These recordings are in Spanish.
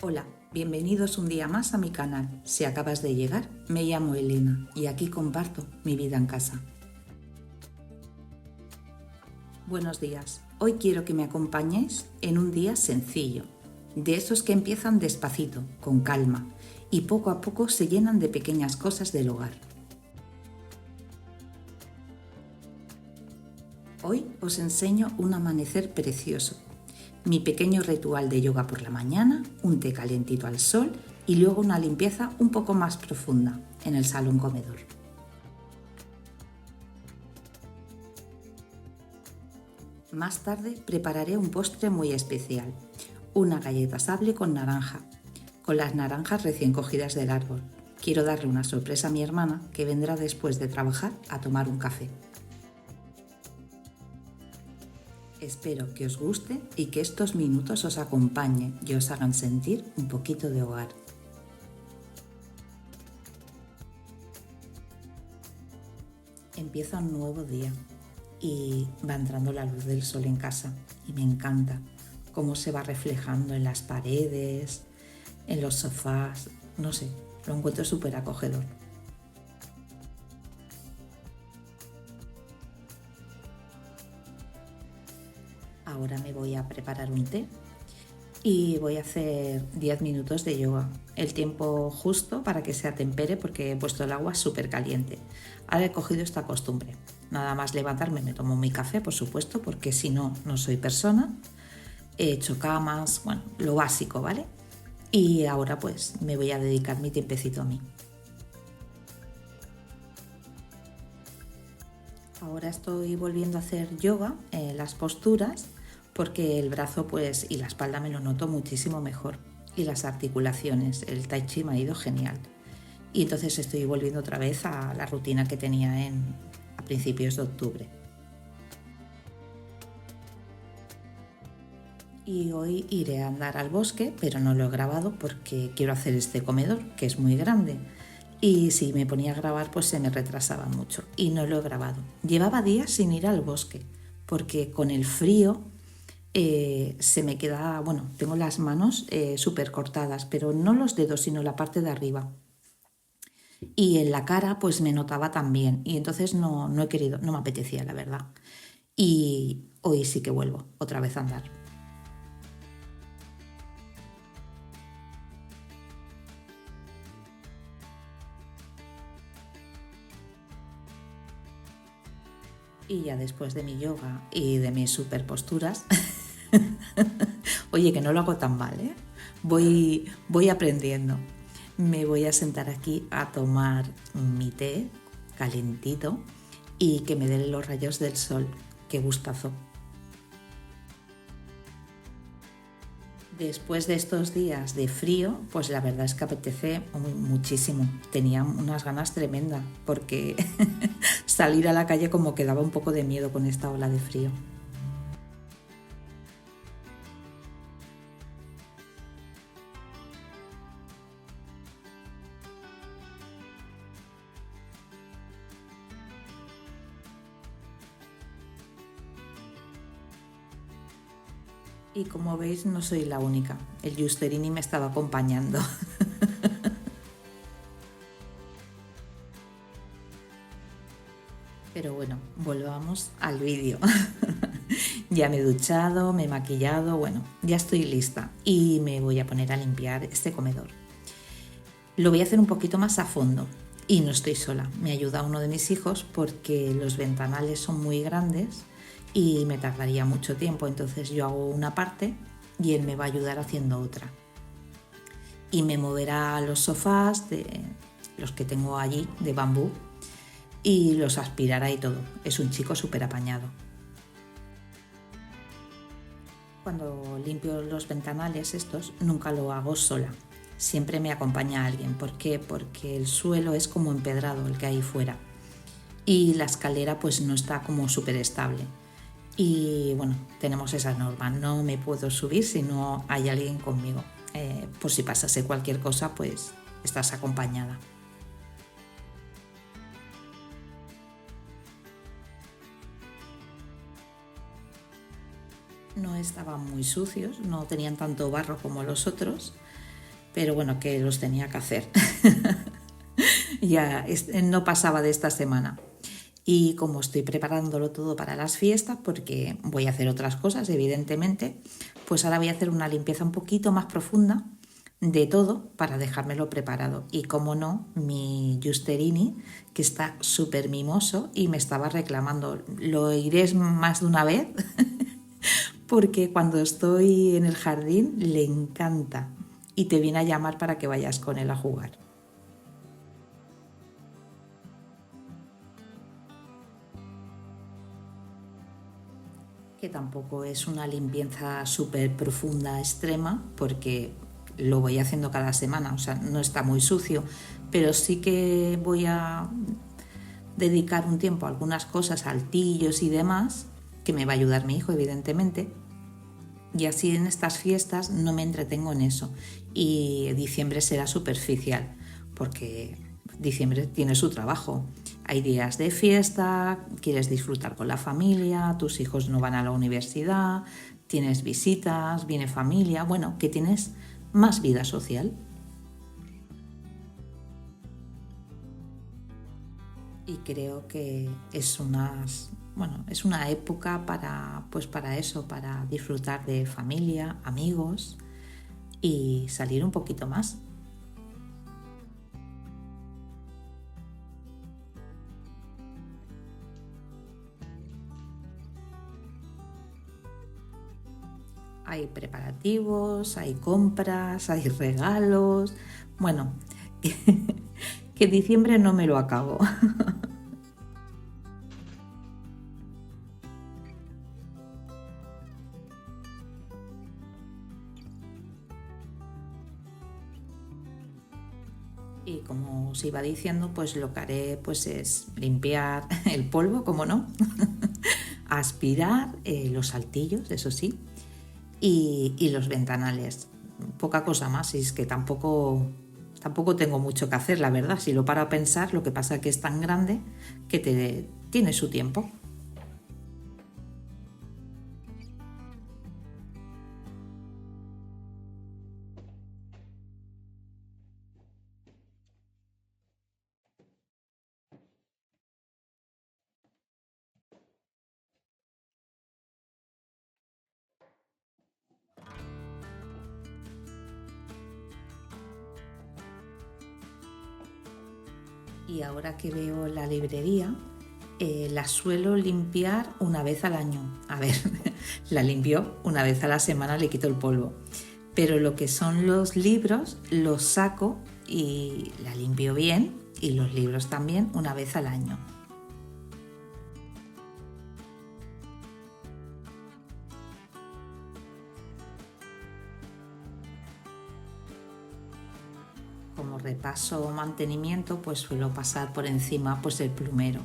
Hola, bienvenidos un día más a mi canal. Si acabas de llegar, me llamo Elena y aquí comparto mi vida en casa. Buenos días, hoy quiero que me acompañéis en un día sencillo, de esos que empiezan despacito, con calma, y poco a poco se llenan de pequeñas cosas del hogar. Hoy os enseño un amanecer precioso, mi pequeño ritual de yoga por la mañana, un té calentito al sol y luego una limpieza un poco más profunda en el salón comedor. Más tarde prepararé un postre muy especial, una galleta sable con naranja, con las naranjas recién cogidas del árbol. Quiero darle una sorpresa a mi hermana que vendrá después de trabajar a tomar un café. Espero que os guste y que estos minutos os acompañen y os hagan sentir un poquito de hogar. Empieza un nuevo día y va entrando la luz del sol en casa y me encanta cómo se va reflejando en las paredes, en los sofás, no sé, lo encuentro súper acogedor. Ahora me voy a preparar un té y voy a hacer 10 minutos de yoga, el tiempo justo para que se atempere porque he puesto el agua súper caliente. Ahora he cogido esta costumbre, nada más levantarme me tomo mi café, por supuesto, porque si no, no soy persona. He hecho camas, bueno, lo básico, ¿vale? Y ahora pues me voy a dedicar mi tiempecito a mí. Ahora estoy volviendo a hacer yoga, las posturas, porque el brazo pues y la espalda me lo noto muchísimo mejor. Y las articulaciones, el tai chi me ha ido genial. Y entonces estoy volviendo otra vez a la rutina que tenía a principios de octubre. Y hoy iré a andar al bosque, pero no lo he grabado porque quiero hacer este comedor, que es muy grande. Y si me ponía a grabar, pues se me retrasaba mucho. Y no lo he grabado. Llevaba días sin ir al bosque, porque con el frío se me queda, bueno, tengo las manos súper cortadas, pero no los dedos, sino la parte de arriba. Y en la cara, pues me notaba también. Y entonces no he querido, no me apetecía, la verdad. Y hoy sí que vuelvo otra vez a andar. Y ya después de mi yoga y de mis super posturas, oye, que no lo hago tan mal, ¿eh? Voy aprendiendo. Me voy a sentar aquí a tomar mi té calentito y que me den los rayos del sol. Qué gustazo. Después de estos días de frío, pues la verdad es que apetece muchísimo. Tenía unas ganas tremendas porque salir a la calle como que daba un poco de miedo con esta ola de frío. Y como veis, no soy la única. El Giusterini me estaba acompañando. Pero bueno, volvamos al vídeo. Ya me he duchado, me he maquillado, bueno, ya estoy lista y me voy a poner a limpiar este comedor. Lo voy a hacer un poquito más a fondo y no estoy sola. Me ayuda uno de mis hijos porque los ventanales son muy grandes y me tardaría mucho tiempo, entonces yo hago una parte y él me va a ayudar haciendo otra. Y me moverá los sofás, los que tengo allí, de bambú, y los aspirará y todo. Es un chico súper apañado. Cuando limpio los ventanales estos, nunca lo hago sola. Siempre me acompaña alguien. ¿Por qué? Porque el suelo es como empedrado, el que hay fuera. Y la escalera pues no está como súper estable. Y bueno, tenemos esa norma. No me puedo subir si no hay alguien conmigo. Por si pasase cualquier cosa, pues estás acompañada. No estaban muy sucios, no tenían tanto barro como los otros, pero bueno, que los tenía que hacer. Ya no pasaba de esta semana. Y como estoy preparándolo todo para las fiestas, porque voy a hacer otras cosas, evidentemente, pues ahora voy a hacer una limpieza un poquito más profunda de todo para dejármelo preparado. Y como no, mi Giusterini, que está súper mimoso y me estaba reclamando, lo iré más de una vez, porque cuando estoy en el jardín le encanta y te viene a llamar para que vayas con él a jugar. Que tampoco es una limpieza súper profunda, extrema, porque lo voy haciendo cada semana, o sea, no está muy sucio, pero sí que voy a dedicar un tiempo a algunas cosas, altillos y demás, que me va a ayudar mi hijo, evidentemente, y así en estas fiestas no me entretengo en eso. Y diciembre será superficial, porque diciembre tiene su trabajo. Hay días de fiesta, quieres disfrutar con la familia, tus hijos no van a la universidad, tienes visitas, viene familia, bueno, que tienes más vida social. Y creo que es una época para, pues para eso, para disfrutar de familia, amigos y salir un poquito más. Hay preparativos, hay compras, hay regalos. Bueno, que diciembre no me lo acabo. Y como os iba diciendo, pues lo que haré pues es limpiar el polvo, como no, aspirar los altillos, eso sí, y los ventanales. Poca cosa más, y es que tampoco tengo mucho que hacer, la verdad. Si lo paro a pensar, lo que pasa es que es tan grande que tiene su tiempo. Y ahora que veo la librería, la suelo limpiar una vez al año. A ver, la limpio una vez a la semana, le quito el polvo. Pero lo que son los libros, los saco y la limpio bien, y los libros también una vez al año. Como repaso o mantenimiento, pues suelo pasar por encima pues el plumero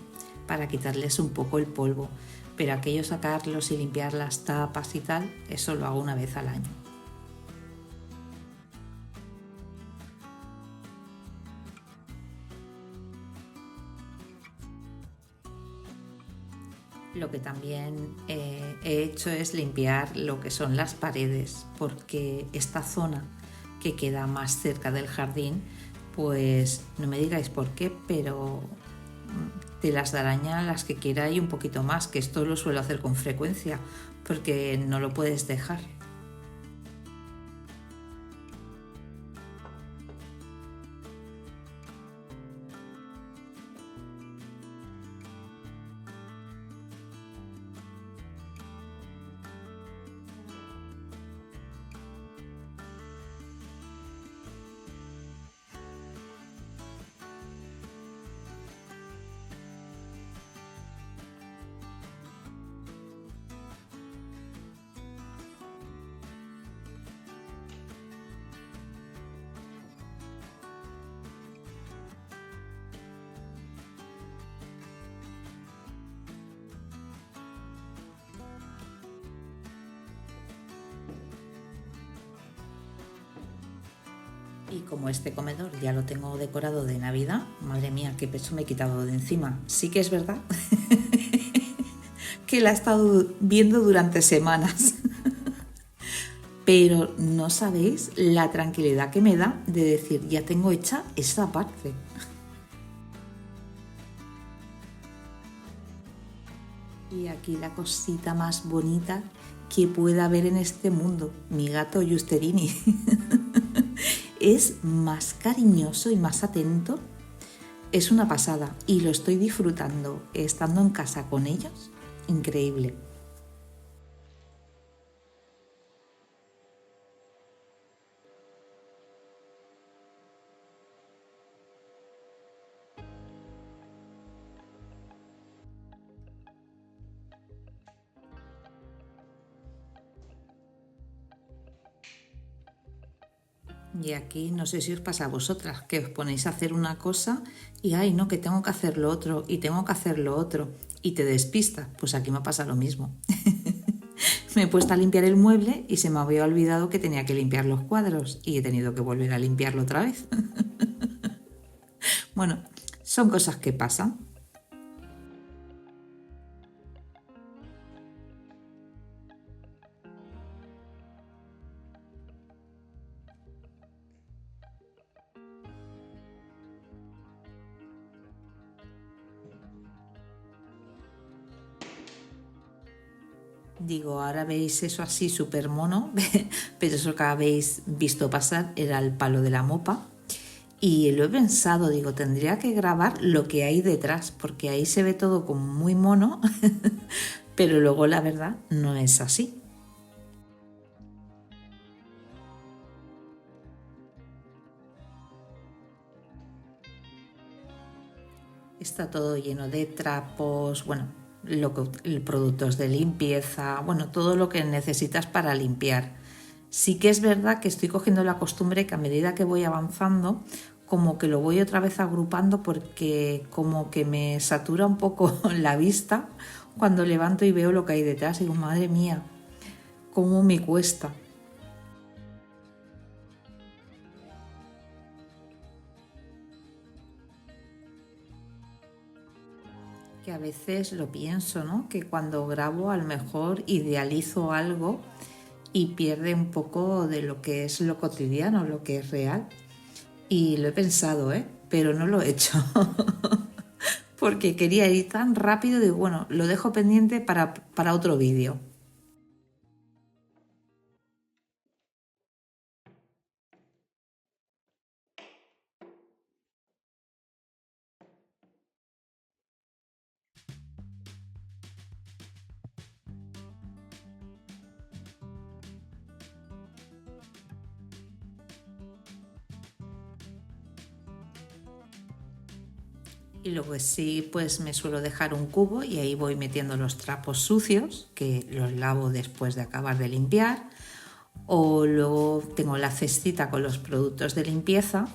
para quitarles un poco el polvo. Pero aquello sacarlos y limpiar las tapas y tal, eso lo hago una vez al año. Lo que también he hecho es limpiar lo que son las paredes, porque esta zona que queda más cerca del jardín, pues no me digáis por qué, pero de las de araña las que quiera y un poquito más, que esto lo suelo hacer con frecuencia, porque no lo puedes dejar. Y como este comedor ya lo tengo decorado de Navidad, madre mía, qué peso me he quitado de encima. Sí que es verdad que la he estado viendo durante semanas. pero no sabéis la tranquilidad que me da de decir, ya tengo hecha esa parte. Y aquí la cosita más bonita que pueda haber en este mundo, mi gato Justerini. Es más cariñoso y más atento. Es una pasada y lo estoy disfrutando estando en casa con ellos. Increíble. Y aquí no sé si os pasa a vosotras, que os ponéis a hacer una cosa y ay, no, que tengo que hacer lo otro y tengo que hacer lo otro y te despistas. Pues aquí me pasa lo mismo. Me he puesto a limpiar el mueble y se me había olvidado que tenía que limpiar los cuadros y he tenido que volver a limpiarlo otra vez. Bueno, son cosas que pasan. Digo, ahora veis eso así súper mono, pero eso que habéis visto pasar era el palo de la mopa. Y lo he pensado, digo, tendría que grabar lo que hay detrás, porque ahí se ve todo como muy mono, pero luego la verdad no es así. Está todo lleno de trapos, bueno, productos de limpieza, bueno, todo lo que necesitas para limpiar. Sí que es verdad que estoy cogiendo la costumbre que a medida que voy avanzando, como que lo voy otra vez agrupando porque como que me satura un poco la vista cuando levanto y veo lo que hay detrás y digo, madre mía, cómo me cuesta. Que a veces lo pienso, ¿no? Que cuando grabo a lo mejor idealizo algo y pierde un poco de lo que es lo cotidiano, lo que es real. Y lo he pensado, ¿eh? Pero no lo he hecho. Porque quería ir tan rápido de, bueno, lo dejo pendiente para otro vídeo. Y luego sí, pues me suelo dejar un cubo y ahí voy metiendo los trapos sucios, que los lavo después de acabar de limpiar. O luego tengo la cestita con los productos de limpieza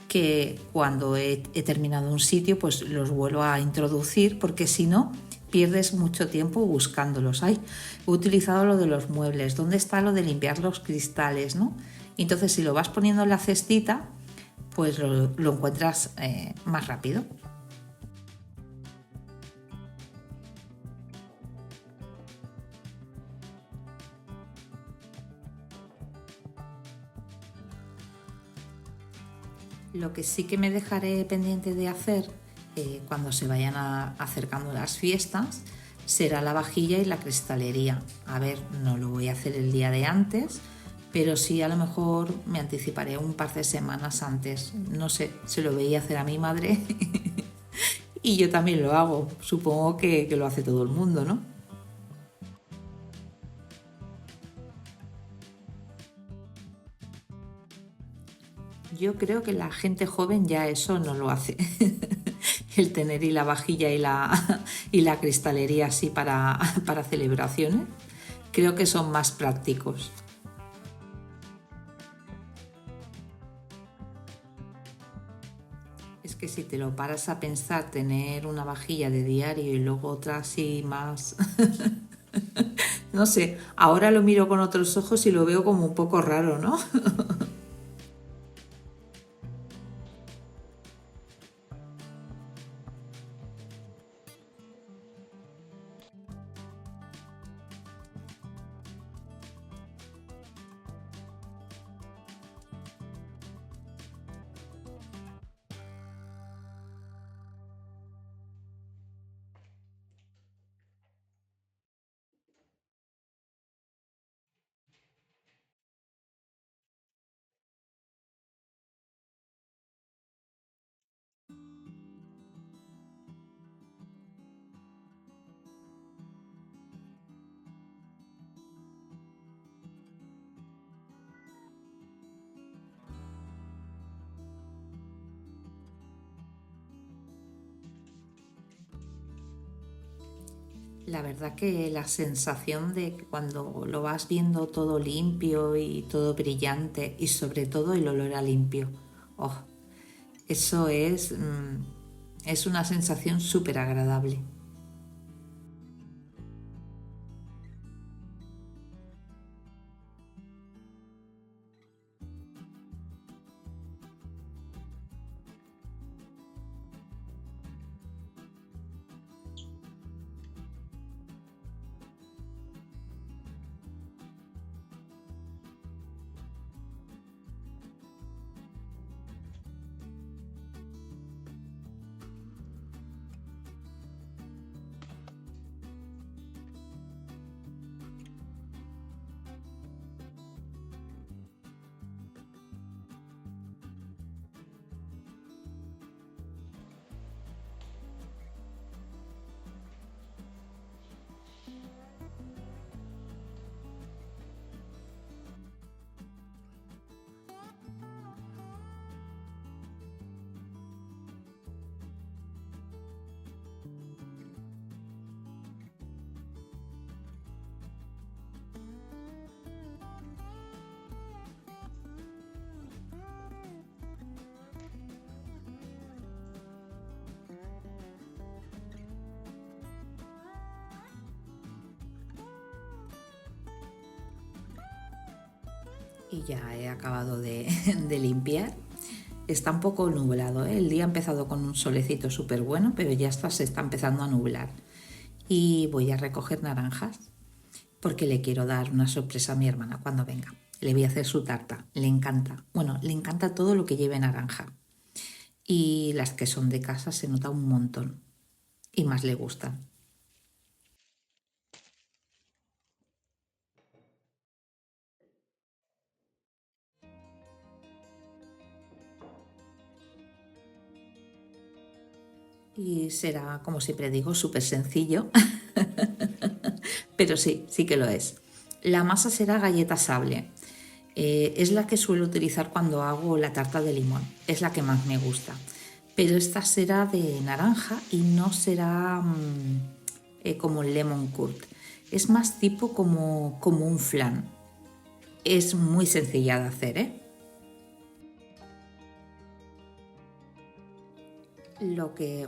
que cuando he terminado un sitio pues los vuelvo a introducir porque si no pierdes mucho tiempo buscándolos. Ay, he utilizado lo de los muebles, ¿dónde está lo de limpiar los cristales? ¿No? Entonces si lo vas poniendo en la cestita pues lo encuentras más rápido. Lo que sí que me dejaré pendiente de hacer cuando se vayan acercando las fiestas será la vajilla y la cristalería. A ver, no lo voy a hacer el día de antes, pero sí a lo mejor me anticiparé un par de semanas antes. No sé, se lo veía hacer a mi madre y yo también lo hago. Supongo que lo hace todo el mundo, ¿no? Yo creo que la gente joven ya eso no lo hace. El tener y la vajilla y la cristalería así para celebraciones, creo que son más prácticos. Es que si te lo paras a pensar, tener una vajilla de diario y luego otra así más... No sé, ahora lo miro con otros ojos y lo veo como un poco raro, ¿no? La verdad que la sensación de que cuando lo vas viendo todo limpio y todo brillante y sobre todo el olor a limpio, oh, eso es una sensación súper agradable. Y ya he acabado de limpiar. Está un poco nublado, ¿eh? El día ha empezado con un solecito súper bueno, pero ya se está empezando a nublar. Y voy a recoger naranjas porque le quiero dar una sorpresa a mi hermana cuando venga. Le voy a hacer su tarta, le encanta. Bueno, le encanta todo lo que lleve naranja. Y las que son de casa se nota un montón y más le gustan. Y será, como siempre digo, súper sencillo, pero sí, sí que lo es. La masa será galleta sable. Es la que suelo utilizar cuando hago la tarta de limón. Es la que más me gusta. Pero esta será de naranja y no será como el lemon curd. Es más tipo como un flan. Es muy sencilla de hacer, ¿eh?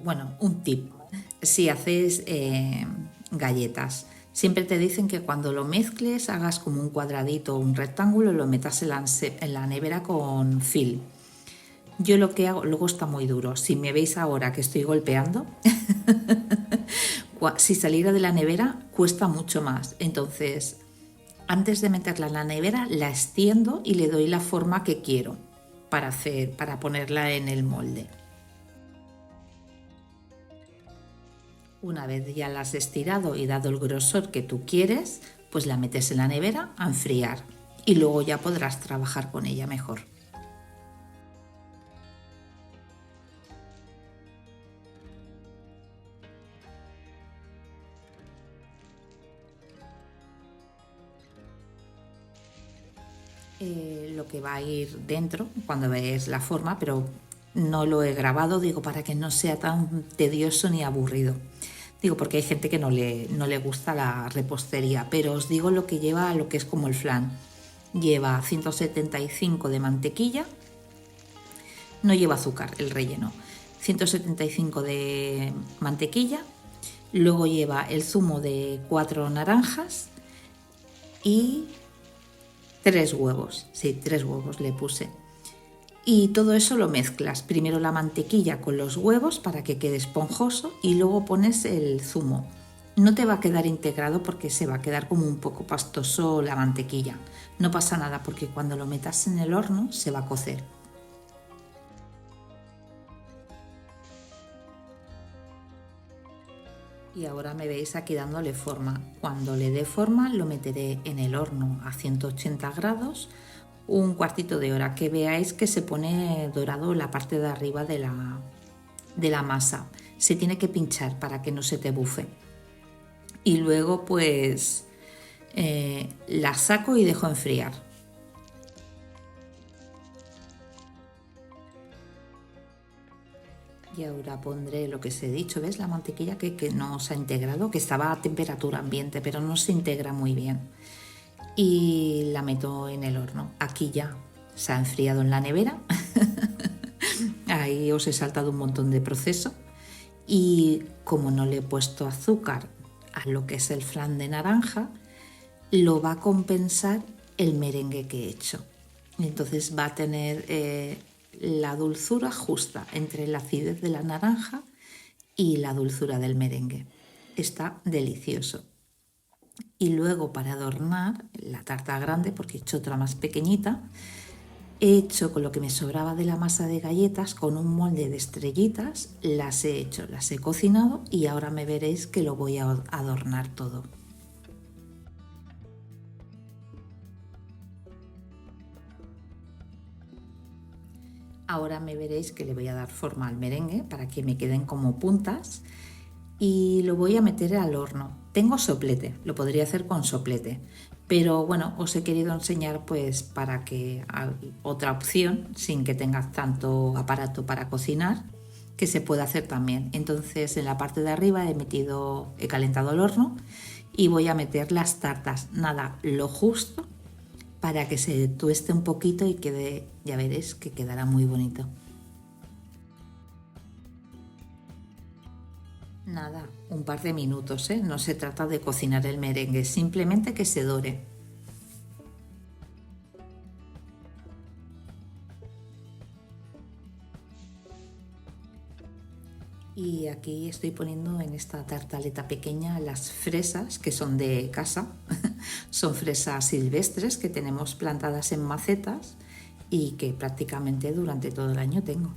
Bueno, un tip. Si haces galletas, siempre te dicen que cuando lo mezcles hagas como un cuadradito o un rectángulo y lo metas en la nevera con fil. Yo lo que hago, luego está muy duro. Si me veis ahora que estoy golpeando, si saliera de la nevera cuesta mucho más. Entonces, antes de meterla en la nevera, la extiendo y le doy la forma que quiero para ponerla en el molde. Una vez ya la has estirado y dado el grosor que tú quieres, pues la metes en la nevera a enfriar y luego ya podrás trabajar con ella mejor. Lo que va a ir dentro cuando veáis la forma, pero no lo he grabado, digo, para que no sea tan tedioso ni aburrido. Digo, porque hay gente que no le gusta la repostería, pero os digo lo que lleva, lo que es como el flan. Lleva 175 de mantequilla, no lleva azúcar el relleno. 175 de mantequilla, luego lleva el zumo de 4 naranjas y 3 huevos. Sí, 3 huevos le puse. Y todo eso lo mezclas. Primero la mantequilla con los huevos para que quede esponjoso y luego pones el zumo. No te va a quedar integrado porque se va a quedar como un poco pastoso la mantequilla. No pasa nada porque cuando lo metas en el horno se va a cocer. Y ahora me veis aquí dándole forma. Cuando le dé forma lo meteré en el horno a 180 grados un cuartito de hora, que veáis que se pone dorado la parte de arriba de la masa. Se tiene que pinchar para que no se te bufe. Y luego pues la saco y dejo enfriar. Y ahora pondré lo que os he dicho, ¿ves? La mantequilla que no se ha integrado, que estaba a temperatura ambiente, pero no se integra muy bien. Y la meto en el horno. Aquí ya se ha enfriado en la nevera. Ahí os he saltado un montón de proceso. Y como no le he puesto azúcar a lo que es el flan de naranja, lo va a compensar el merengue que he hecho. Entonces va a tener la dulzura justa entre la acidez de la naranja y la dulzura del merengue. Está delicioso. Y luego, para adornar la tarta grande, porque he hecho otra más pequeñita, he hecho con lo que me sobraba de la masa de galletas, con un molde de estrellitas, las he hecho, las he cocinado y ahora me veréis que lo voy a adornar todo. Ahora me veréis que le voy a dar forma al merengue para que me queden como puntas y lo voy a meter al horno. Tengo soplete, lo podría hacer con soplete, pero bueno, os he querido enseñar pues para que otra opción sin que tengas tanto aparato para cocinar, que se puede hacer también. Entonces en la parte de arriba he calentado el horno y voy a meter las tartas, nada, lo justo para que se tueste un poquito y quede, ya veréis que quedará muy bonito. Nada, un par de minutos, ¿eh? No se trata de cocinar el merengue, simplemente que se dore. Y aquí estoy poniendo en esta tartaleta pequeña las fresas que son de casa. Son fresas silvestres que tenemos plantadas en macetas y que prácticamente durante todo el año tengo.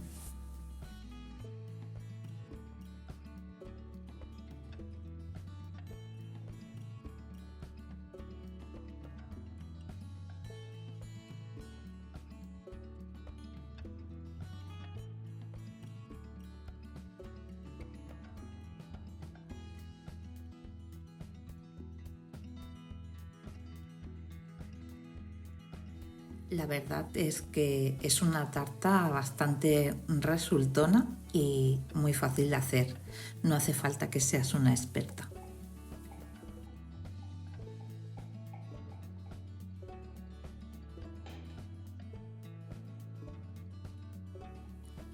La verdad es que es una tarta bastante resultona y muy fácil de hacer. No hace falta que seas una experta.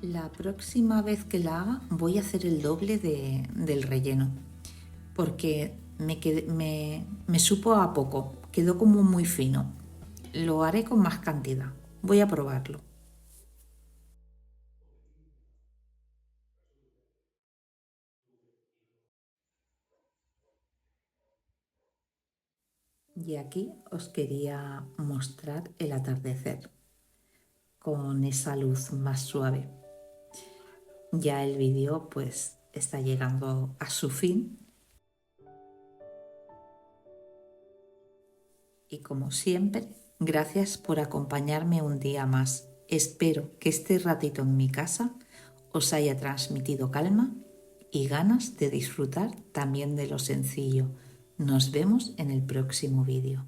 La próxima vez que la haga voy a hacer el doble del relleno porque me supo a poco, quedó como muy fino. Lo haré con más cantidad. Voy a probarlo. Y aquí os quería mostrar el atardecer con esa luz más suave. Ya el vídeo pues está llegando a su fin y como siempre, gracias por acompañarme un día más. Espero que este ratito en mi casa os haya transmitido calma y ganas de disfrutar también de lo sencillo. Nos vemos en el próximo vídeo.